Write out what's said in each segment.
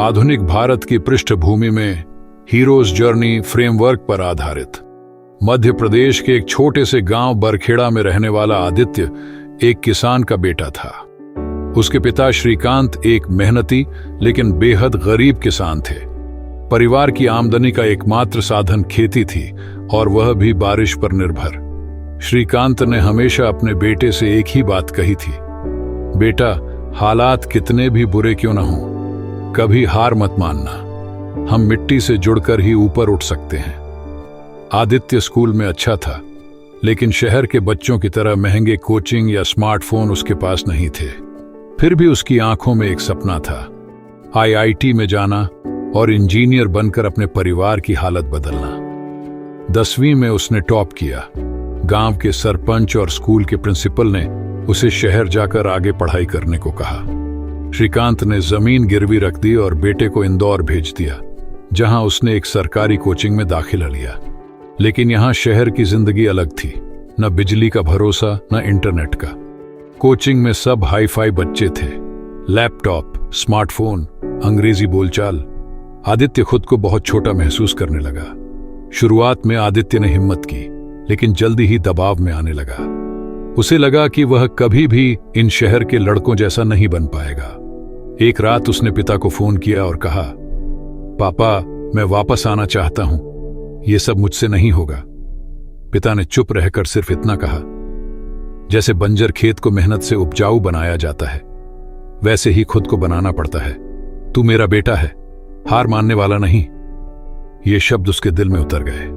आधुनिक भारत की पृष्ठभूमि में हीरोज जर्नी फ्रेमवर्क पर आधारित। मध्य प्रदेश के एक छोटे से गांव बरखेड़ा में रहने वाला आदित्य एक किसान का बेटा था। उसके पिता श्रीकांत एक मेहनती लेकिन बेहद गरीब किसान थे। परिवार की आमदनी का एकमात्र साधन खेती थी और वह भी बारिश पर निर्भर। श्रीकांत ने हमेशा अपने बेटे से एक ही बात कही थी, बेटा, हालात कितने भी बुरे क्यों न हों, कभी हार मत मानना, हम मिट्टी से जुड़कर ही ऊपर उठ सकते हैं। आदित्य स्कूल में अच्छा था, लेकिन शहर के बच्चों की तरह महंगे कोचिंग या स्मार्टफोन उसके पास नहीं थे। फिर भी उसकी आंखों में एक सपना था, IIT में जाना और इंजीनियर बनकर अपने परिवार की हालत बदलना। 10वीं में उसने टॉप किया। गांव के सरपंच और स्कूल के प्रिंसिपल ने उसे शहर जाकर आगे पढ़ाई करने को कहा। श्रीकांत ने जमीन गिरवी रख दी और बेटे को इंदौर भेज दिया, जहां उसने एक सरकारी कोचिंग में दाखिला लिया। लेकिन यहां शहर की जिंदगी अलग थी, न बिजली का भरोसा न इंटरनेट का। कोचिंग में सब हाई फाई बच्चे थे, लैपटॉप, स्मार्टफोन, अंग्रेजी बोलचाल। आदित्य खुद को बहुत छोटा महसूस करने लगा। शुरुआत में आदित्य ने हिम्मत की, लेकिन जल्दी ही दबाव में आने लगा। उसे लगा कि वह कभी भी इन शहर के लड़कों जैसा नहीं बन पाएगा। एक रात उसने पिता को फोन किया और कहा, पापा, मैं वापस आना चाहता हूं, यह सब मुझसे नहीं होगा। पिता ने चुप रहकर सिर्फ इतना कहा, जैसे बंजर खेत को मेहनत से उपजाऊ बनाया जाता है, वैसे ही खुद को बनाना पड़ता है। तू मेरा बेटा है, हार मानने वाला नहीं। ये शब्द उसके दिल में उतर गए।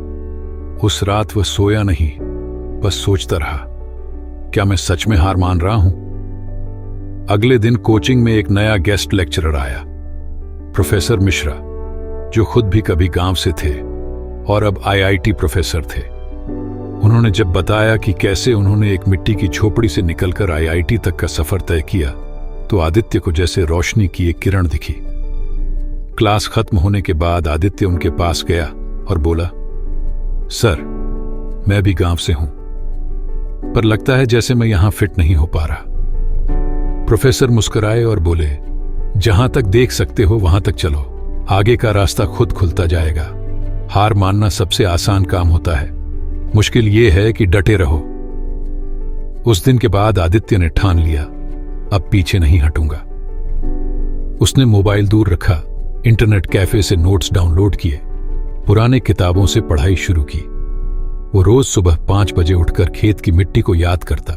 उस रात वह सोया नहीं, बस सोचता रहा, क्या मैं सच में हार मान रहा हूं? अगले दिन कोचिंग में एक नया गेस्ट लेक्चरर आया, प्रोफेसर मिश्रा, जो खुद भी कभी गांव से थे और अब IIT प्रोफेसर थे। उन्होंने जब बताया कि कैसे उन्होंने एक मिट्टी की झोपड़ी से निकलकर IIT तक का सफर तय किया, तो आदित्य को जैसे रोशनी की एक किरण दिखी। क्लास खत्म होने के बाद आदित्य उनके पास गया और बोला, सर, मैं भी गांव से हूं, पर लगता है जैसे मैं यहां फिट नहीं हो पा रहा। प्रोफेसर मुस्कुराए और बोले, जहां तक देख सकते हो वहां तक चलो, आगे का रास्ता खुद खुलता जाएगा। हार मानना सबसे आसान काम होता है, मुश्किल यह है कि डटे रहो। उस दिन के बाद आदित्य ने ठान लिया, अब पीछे नहीं हटूंगा। उसने मोबाइल दूर रखा, इंटरनेट कैफे से नोट्स डाउनलोड किए, पुराने किताबों से पढ़ाई शुरू की। वो रोज सुबह 5 बजे उठकर खेत की मिट्टी को याद करता,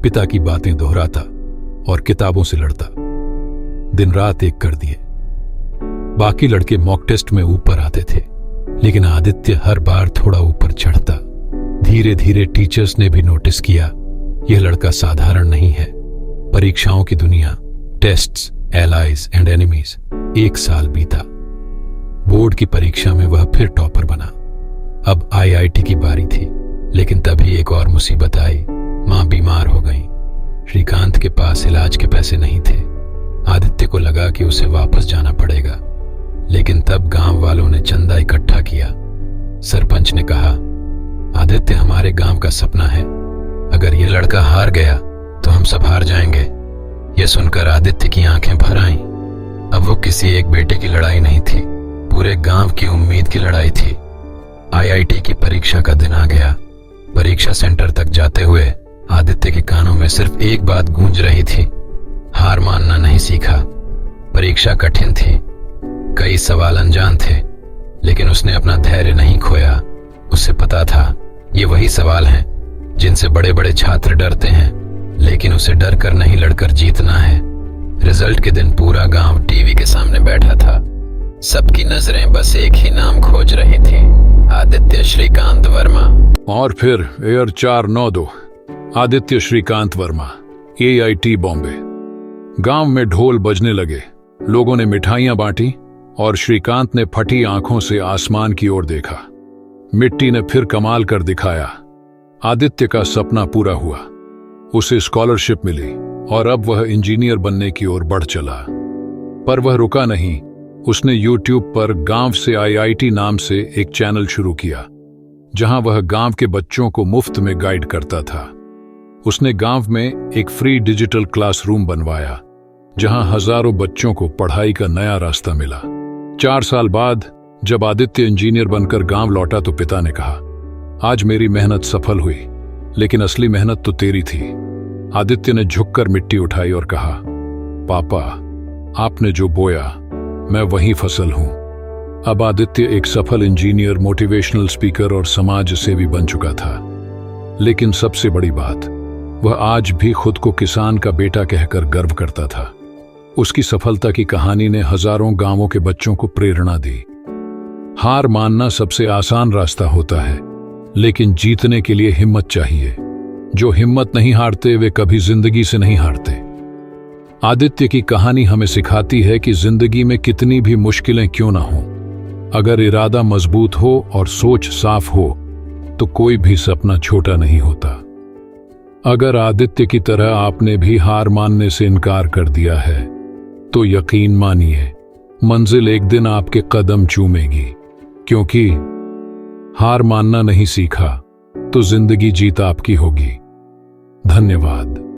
पिता की बातें दोहराता और किताबों से लड़ता। दिन रात एक कर दिए। बाकी लड़के मॉक टेस्ट में ऊपर आते थे, लेकिन आदित्य हर बार थोड़ा ऊपर चढ़ता। धीरे धीरे टीचर्स ने भी नोटिस किया, यह लड़का साधारण नहीं है। परीक्षाओं की दुनिया, टेस्ट्स, एलाइज एंड एनिमीज। 1 साल बीता। बोर्ड की परीक्षा में वह फिर टॉपर बना। अब IIT की बारी थी, लेकिन तभी एक और मुसीबत आई। मां बीमार हो गई। श्रीकांत के पास इलाज के पैसे नहीं थे। आदित्य को लगा कि उसे वापस जाना पड़ेगा, लेकिन तब गांव वालों ने चंदा इकट्ठा किया। सरपंच ने कहा, आदित्य हमारे गांव का सपना है, अगर ये लड़का हार गया तो हम सब हार जाएंगे। यह सुनकर आदित्य की आंखें भर आईं। अब वो किसी एक बेटे की लड़ाई नहीं थी, पूरे गांव की उम्मीद की लड़ाई थी। IIT की परीक्षा का दिन आ गया। परीक्षा सेंटर तक जाते हुए आदित्य के कानों में सिर्फ एक बात गूंज रही थी, हार मानना नहीं सीखा। परीक्षा कठिन थी, कई सवाल अनजान थे, लेकिन उसने अपना धैर्य नहीं खोया। उसे पता था ये वही सवाल हैं जिनसे बड़े बड़े छात्र डरते हैं, लेकिन उसे डर कर नहीं, लड़कर जीतना है। रिजल्ट के दिन पूरा गांव टीवी के सामने बैठा था। सबकी नजरें बस एक ही नाम खोज रही थी, आदित्य श्रीकांत वर्मा। और फिर एयर 492, आदित्य श्रीकांत वर्मा, AIT बॉम्बे। गांव में ढोल बजने लगे, लोगों ने मिठाइयां बांटी और श्रीकांत ने फटी आंखों से आसमान की ओर देखा। मिट्टी ने फिर कमाल कर दिखाया। आदित्य का सपना पूरा हुआ, उसे स्कॉलरशिप मिली और अब वह इंजीनियर बनने की ओर बढ़ चला। पर वह रुका नहीं। उसने YouTube पर गांव से IIT नाम से एक चैनल शुरू किया, जहां वह गांव के बच्चों को मुफ्त में गाइड करता था। उसने गांव में एक फ्री डिजिटल क्लासरूम बनवाया, जहां हजारों बच्चों को पढ़ाई का नया रास्ता मिला। 4 साल बाद जब आदित्य इंजीनियर बनकर गांव लौटा तो पिता ने कहा, आज मेरी मेहनत सफल हुई, लेकिन असली मेहनत तो तेरी थी। आदित्य ने झुककर मिट्टी उठाई और कहा, पापा, आपने जो बोया मैं वही फसल हूं। अब आदित्य एक सफल इंजीनियर, मोटिवेशनल स्पीकर और समाज सेवी बन चुका था। लेकिन सबसे बड़ी बात, वह आज भी खुद को किसान का बेटा कहकर गर्व करता था। उसकी सफलता की कहानी ने हजारों गांवों के बच्चों को प्रेरणा दी। हार मानना सबसे आसान रास्ता होता है, लेकिन जीतने के लिए हिम्मत चाहिए। जो हिम्मत नहीं हारते वे कभी जिंदगी से नहीं हारते। आदित्य की कहानी हमें सिखाती है कि जिंदगी में कितनी भी मुश्किलें क्यों ना हो, अगर इरादा मजबूत हो और सोच साफ हो तो कोई भी सपना छोटा नहीं होता। अगर आदित्य की तरह आपने भी हार मानने से इनकार कर दिया है तो यकीन मानिए, मंजिल एक दिन आपके कदम चूमेगी। क्योंकि हार मानना नहीं सीखा तो जिंदगी जीत आपकी होगी। धन्यवाद।